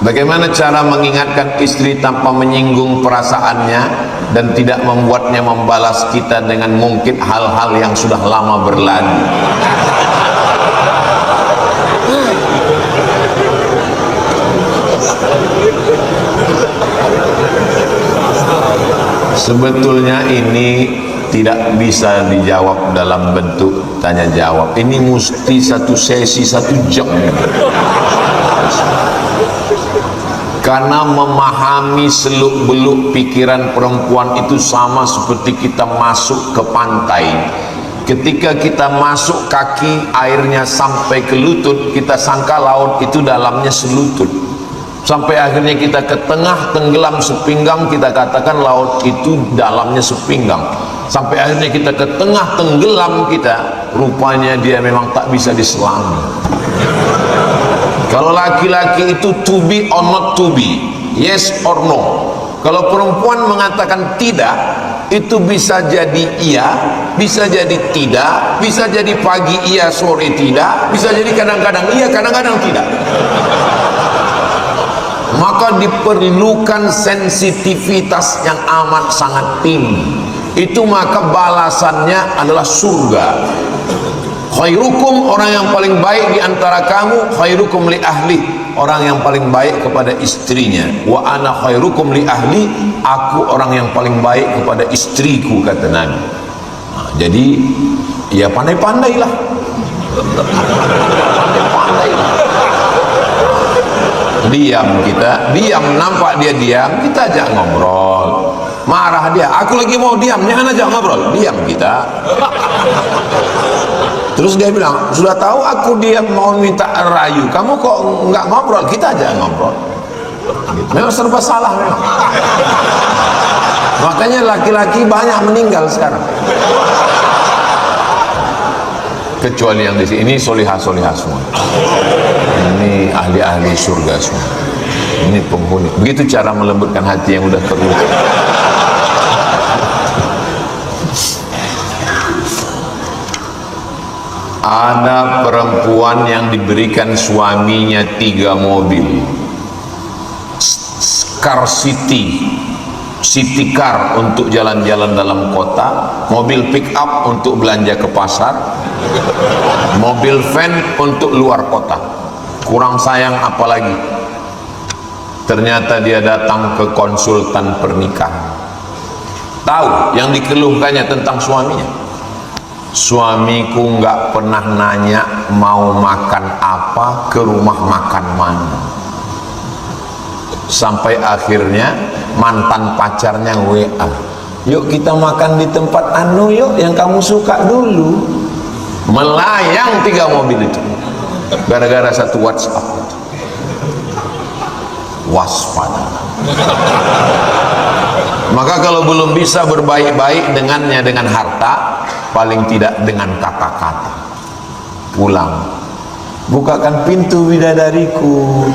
Bagaimana cara mengingatkan istri tanpa menyinggung perasaannya dan tidak membuatnya membalas kita dengan mungkin hal-hal yang sudah lama berlalu? Sebetulnya ini tidak bisa dijawab dalam bentuk tanya jawab. Ini mesti satu sesi 1 jam. Karena memahami seluk-beluk pikiran perempuan itu sama seperti kita masuk ke pantai. Ketika kita masuk kaki, airnya sampai ke lutut, kita sangka laut itu dalamnya selutut. Sampai akhirnya kita ke tengah, tenggelam sepinggang, kita katakan laut itu dalamnya sepinggang. Sampai akhirnya kita ke tengah, tenggelam kita, rupanya dia memang tak bisa diselami. Kalau laki-laki itu to be or not to be, yes or no. Kalau perempuan mengatakan tidak, itu bisa jadi iya, bisa jadi tidak, bisa jadi pagi iya, sore tidak, bisa jadi kadang-kadang iya, kadang-kadang tidak. Maka diperlukan sensitivitas yang amat sangat tinggi. Itu maka balasannya adalah surga. Khairukum, orang yang paling baik di antara kamu, khairukum li ahli, orang yang paling baik kepada istrinya. Wa ana khairukum li ahli, aku orang yang paling baik kepada istriku, kata Nabi. Nah, jadi ya pandai-pandailah. Pandai-pandailah. Diam kita, diam, nampak dia diam, kita ajak ngobrol. Marah dia, aku lagi mau diam, jangan ajak ngobrol. Diam kita. Terus dia bilang, sudah tahu aku diam mau minta rayu, kamu kok nggak ngobrol? Kita aja ngobrol. Memang serba salah memang. Makanya laki-laki banyak meninggal sekarang. Kecuali yang di sini, ini solihah-solihah semua. Ini ahli-ahli surga semua. Ini penghuni. Begitu cara melembutkan hati yang udah terluka. Ada perempuan yang diberikan suaminya 3 mobil car city car untuk jalan-jalan dalam kota, mobil pick up untuk belanja ke pasar, mobil van untuk luar kota. Kurang sayang apalagi? Ternyata dia datang ke konsultan pernikahan. Tahu yang dikeluhkannya tentang suaminya? Suamiku nggak pernah nanya mau makan apa, ke rumah makan mana. Sampai akhirnya mantan pacarnya WA, yuk kita makan di tempat anu yuk, yang kamu suka dulu. Melayang 3 mobil itu gara-gara satu WhatsApp itu. Waspada. Maka kalau belum bisa berbaik-baik dengannya dengan harta, paling tidak dengan kata-kata. Pulang, bukakan pintu bidadariku.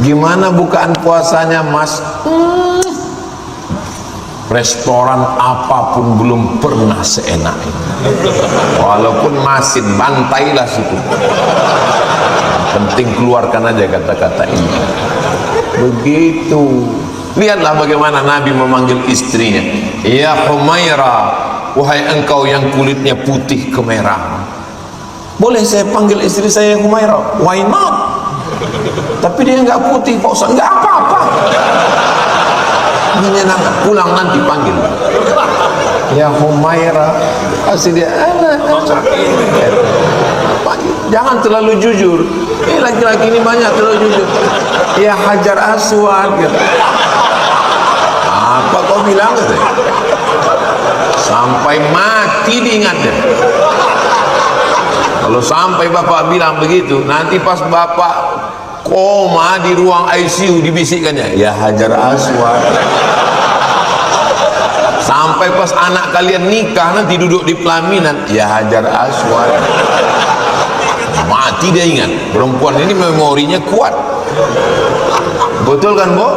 Gimana bukaan puasanya, Mas? Restoran apapun belum pernah seenak ini. Walaupun masin, bantailah situ. Penting keluarkan aja kata-kata ini. Begitu. Lihatlah bagaimana Nabi memanggil istrinya. Ya Humaira, wahai engkau yang kulitnya putih kemerahan. Boleh saya panggil istri saya Humaira? Why not? Tapi dia nggak putih, Pak Ustaz. Nggak apa-apa. Menyenangkan. Pulang nanti panggil. Ya Humaira. Kasih dia. Jangan terlalu jujur. Ini laki-laki ini banyak terlalu jujur. Ya Hajar Aswad gitu. Apa kau bilang gitu? Sampai mati diingatnya. Kalau sampai bapak bilang begitu, nanti pas bapak koma di ruang ICU dibisikkannya, ya Hajar Aswad. Sampai pas anak kalian nikah nanti duduk di pelaminan, ya Hajar Aswad. Mati dia ingat. Perempuan ini memorinya kuat. Betul kan, Bu?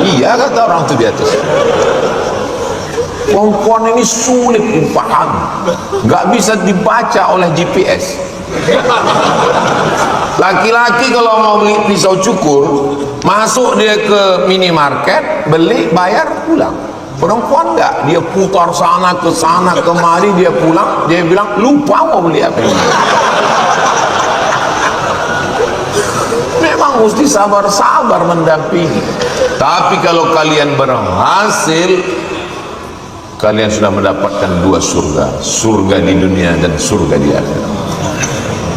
Iya kata orang itu di atas. Perempuan ini sulit dipahami, nggak bisa dibaca oleh GPS. Laki-laki kalau mau beli pisau cukur, masuk dia ke minimarket, beli, bayar, pulang. Perempuan enggak, dia putar sana ke sana kemari, dia pulang, dia bilang lupa mau beli apa ini. Memang mesti sabar-sabar mendampingi. Tapi kalau kalian berhasil, kalian sudah mendapatkan dua surga, surga di dunia dan surga di akhirat.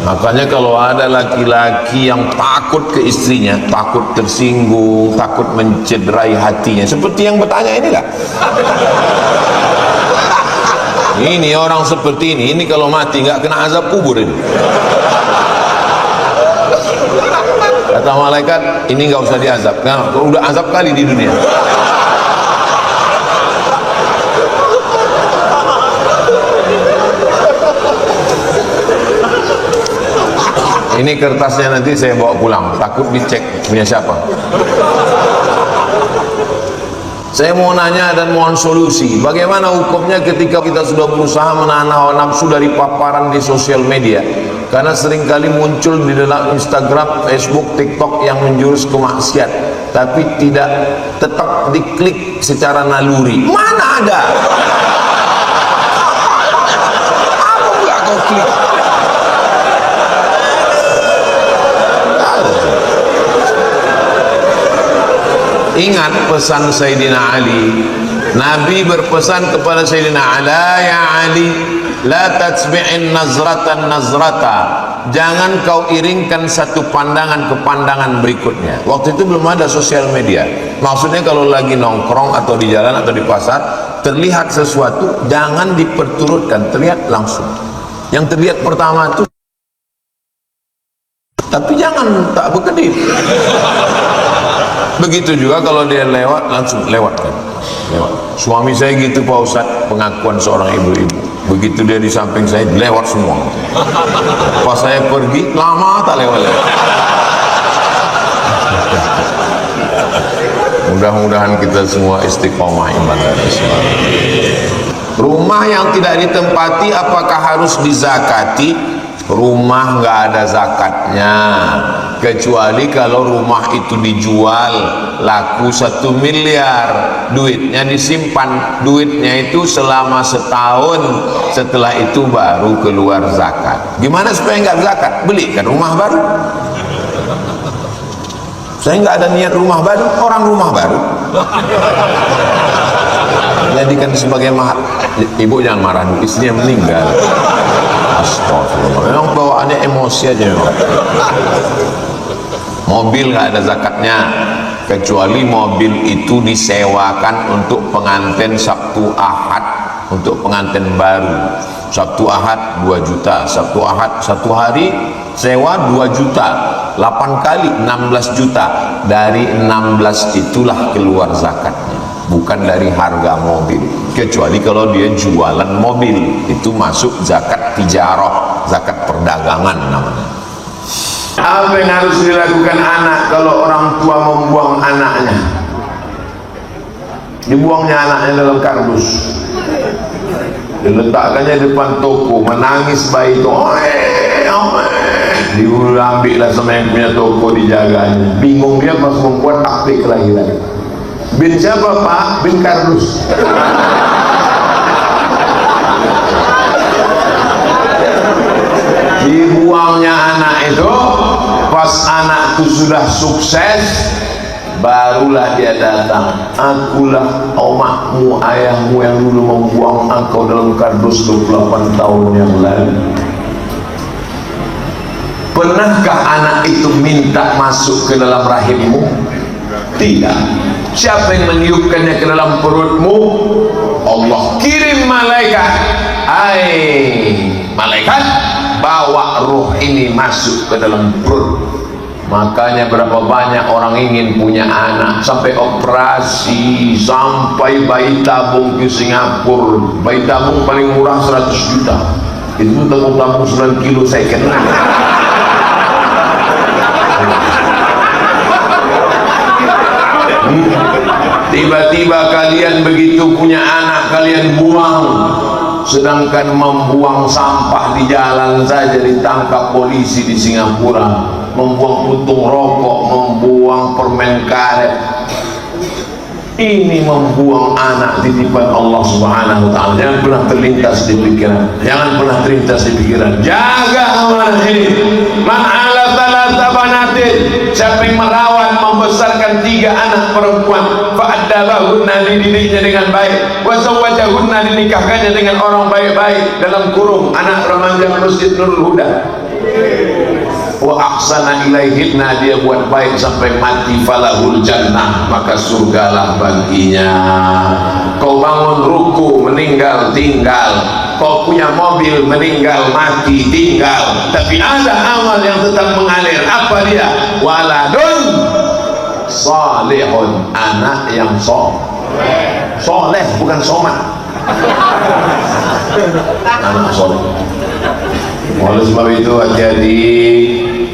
Makanya kalau ada laki-laki yang takut ke istrinya, takut tersinggung, takut mencederai hatinya, seperti yang bertanya inilah. Ini orang seperti ini kalau mati nggak kena azab kubur ini. Kata malaikat, ini nggak usah diazab, nah, udah azab kali di dunia. Ini kertasnya nanti saya bawa pulang, takut dicek punya siapa. Saya mau nanya dan mohon solusi, bagaimana hukumnya ketika kita sudah berusaha menahan hawa nafsu dari paparan di sosial media, karena seringkali muncul di dalam Instagram, Facebook, TikTok yang menjurus ke maksiat, tapi tidak tetap diklik secara naluri. Mana ada? Apa pula kau klik? Ingat pesan Sayyidina Ali. Nabi berpesan kepada Sayyidina Ali, ya Ali, la tatsbi'in nazratan nazrata, jangan kau iringkan satu pandangan ke pandangan berikutnya. Waktu itu belum ada sosial media. Maksudnya kalau lagi nongkrong atau di jalan atau di pasar, terlihat sesuatu, jangan diperturutkan, terlihat langsung. Yang terlihat pertama itu, tapi jangan tak berkedip. Begitu juga kalau dia lewat, langsung lewatkan. Lewat. Suami saya gitu Pak Ustadz, pengakuan seorang ibu-ibu. Begitu dia di samping saya, lewat semua. Pas saya pergi, lama tak lewat-lewat. Mudah-mudahan kita semua istiqomah iman dan Islam. Rumah yang tidak ditempati apakah harus dizakati? Rumah nggak ada zakatnya, kecuali kalau rumah itu dijual laku 1 miliar, duitnya disimpan, duitnya itu selama setahun, setelah itu baru keluar zakat. Gimana supaya nggak zakat? Belikan rumah baru. Saya nggak ada niat rumah baru, orang rumah baru jadikan sebagai mahar. Ibu jangan marah, istrinya meninggal. Astagfirullah, memang bawaannya emosi aja memang. Mobil nggak ada zakatnya, kecuali mobil itu disewakan untuk pengantin Sabtu Ahad, untuk pengantin baru. Sabtu Ahad 2 juta, Sabtu Ahad 1 hari sewa 2 juta, 8 kali 16 juta. Dari 16 itulah keluar zakatnya, bukan dari harga mobil. Kecuali kalau dia jualan mobil, itu masuk zakat tijarah, zakat perdagangan namanya. Apa yang harus dilakukan anak kalau orang tua membuang anaknya? Dibuangnya anaknya dalam kardus, diletakkannya depan toko, menangis bayi itu, diambil lah sama yang punya toko, dijaganya. Bingung dia pas membuat akte kelahiran. Bin siapa Pak? Bin kardus. Dibuangnya anak itu, pas anak itu sudah sukses, barulah dia datang. Akulah omakmu, ayahmu yang dulu membuang engkau dalam kardus 28 tahun yang lalu. Pernahkah anak itu minta masuk ke dalam rahimmu? Tidak. Siapa yang meniupkannya ke dalam perutmu? Allah. Kirim malaikat. Hai malaikat, bawa ruh ini masuk ke dalam perut. Makanya berapa banyak orang ingin punya anak, sampai operasi, sampai bayi tabung ke Singapura. Bayi tabung paling murah 100 juta. Itu tabung 9 kilo saya kenal. Tiba-tiba kalian begitu punya anak, kalian buang, sedangkan membuang sampah di jalan saja ditangkap polisi di Singapura. membuang puntung rokok, membuang permen karet. Ini membuang anak titipan Allah Subhanahu wa ta'ala. Jangan pernah terlintas di pikiran, jangan pernah terlintas di pikiran. Jaga amanah ini. Man ala thalatha banatin, siapa yang merawat membesarkan 3 anak perempuan, fa'addabahunna, dididiknya dengan baik, wa zawwajahunna, dinikahkannya dengan orang baik-baik, dalam kurung anak remaja Masjid Nurul Huda, wa ahsana ilaihinna, dia buat baik sampai mati, falahul jannah, maka surgalah baginya. Kau bangun ruku, meninggal tinggal. Kau punya mobil, meninggal mati tinggal. Tapi ada amal yang tetap mengalir. Apa dia? Waladun salihun, anak yang soleh, bukan somat. Anak soleh. Oleh sebab itu hati-hati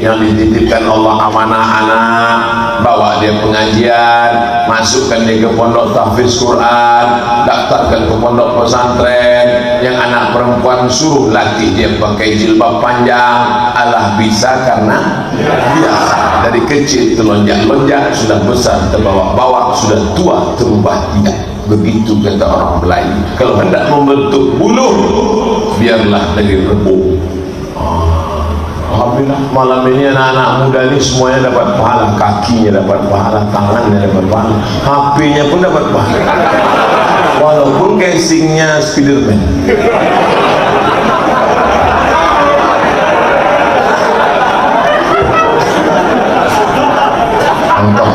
yang dititipkan Allah amanah anak, bawa dia pengajian, masukkan dia ke pondok tahfiz Quran, daftarkan ke pondok pesantren. Yang anak perempuan suruh latih dia pakai jilbab panjang. Allah bisa karena biasa. Dari kecil telonjak-lonjak, sudah besar terbawa-bawa, sudah tua terubah tidak. Begitu kata orang Melayu. Kalau hendak membentuk bulu, biarlah dari rebung. Alhamdulillah malam ini anak-anak muda ini semuanya dapat pahala, kakinya dapat pahala, tangannya dapat pahala, HP-nya pun dapat pahala, walaupun casingnya Spiderman.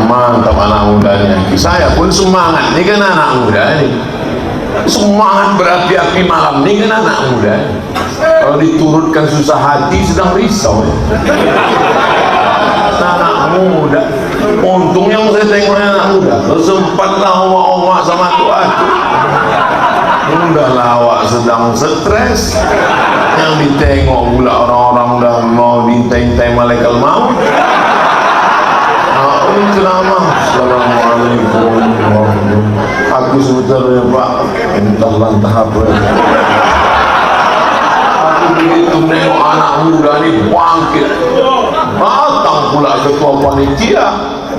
Mantap anak mudanya. Saya pun semangat, ini kan anak muda ini, semangat berapi-api malam ini kan anak muda. Kalau diturutkan susah hati sedang risau ya. Anak muda, untung yang saya tengoknya anak muda. Sempatlah oma-oma sama tua itu. Udah lawak sedang stres, yang ditengok pula orang-orang udah mau dintai-ntai malaikat maut. Ceramah, assalamualaikum. Aku sebetulnya Pak, entah apa. Begitu nengok anak muda ini bangkit, datang pula ketua panitia.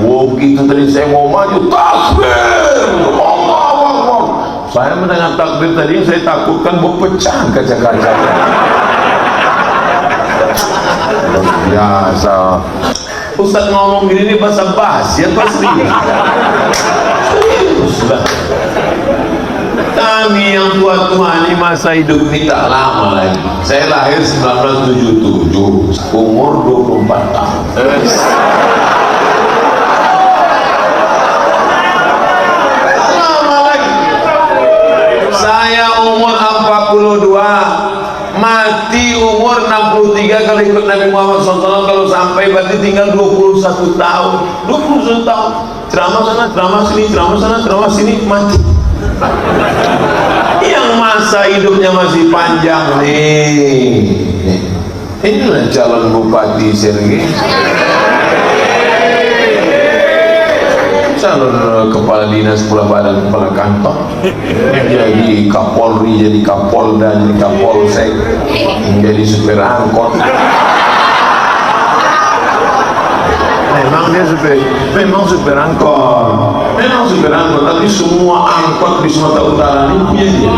Begitu tadi saya mau maju, takbir, Allahu Akbar. Saya mendengar takbir tadi, saya takutkan berpecah kaca-kaca. Biasa Ustaz ngomong gini, ini bahasa basi atau serius? Serius lah. Kami yang tua-tua ini masa hidup ini tak lama lagi. Saya lahir 1977, umur 24 tahun. Lama lagi. Saya umur 42, mati umur 63 kalau ikut Nabi Muhammad SAW. Kalau sampai berarti tinggal 21 tahun. 21 tahun. Ceramah sana, ceramah sini, ceramah sana, ceramah sini, mati. Yang masa hidupnya masih panjang nih, inilah calon bupati Sergei, calon kepala dinas, kepala badan, kepala kantor, jadi Kapolri, jadi Kapolda, jadi Kapolsek, jadi supir angkot. Memang supir angkot, tapi semua angkot di Sumatera Utara ini punya dia.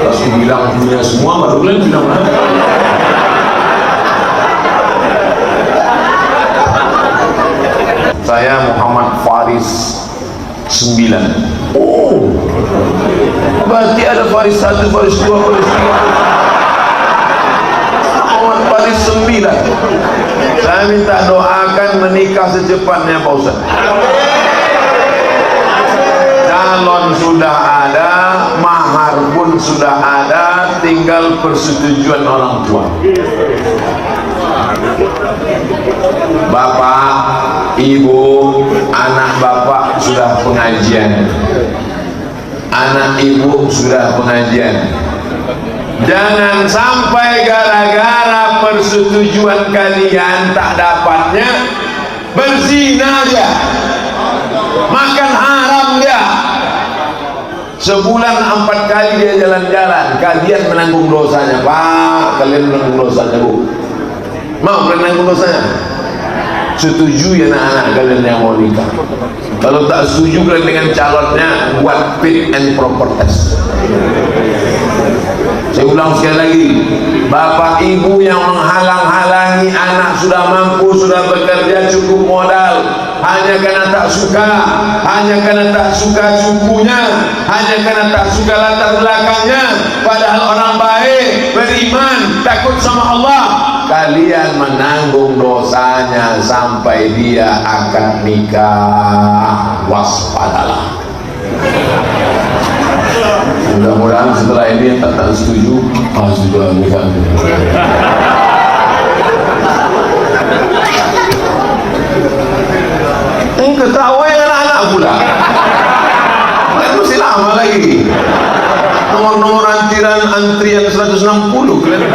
Pas dibilang punya semua, baru kalian bilang mana? Saya Muhammad Faris 9. Oh, berarti ada Faris 1, Faris 2, Faris 3. Muhammad Faris 9. Saya minta doakan menikah secepatnya Pak Ustaz. Calon sudah ada, mahar pun sudah ada, tinggal persetujuan orang tua. Bapak, ibu, anak bapak sudah pengajian, anak ibu sudah pengajian. Jangan sampai gara-gara persetujuan kalian tak dapatnya berzina dia, makan haram dia. Sebulan 4 kali dia jalan-jalan, kalian menanggung dosanya. Pak, kalian menanggung dosanya Bu. Mau kalian nanggung dosanya? Setuju ya anak-anak kalian yang mau nikah? Kalau tak setuju kalian dengan calonnya, buat fit and proper test. Saya ulang sekali lagi, bapak ibu yang menghalang-halangi anak sudah mampu, sudah bekerja cukup modal, hanya karena tak suka, hanya karena tak suka sukunya, hanya karena tak suka latar belakangnya, padahal orang baik, beriman, takut sama Allah, kalian menanggung dosanya sampai dia akan nikah. Waspadalah. Mudah-mudahan setelah ini yang tak setuju, sudah nikah. Ketawa yang anak-anak pula. Itu masih lama lagi. Nomor-nomor antrian 160 kalian.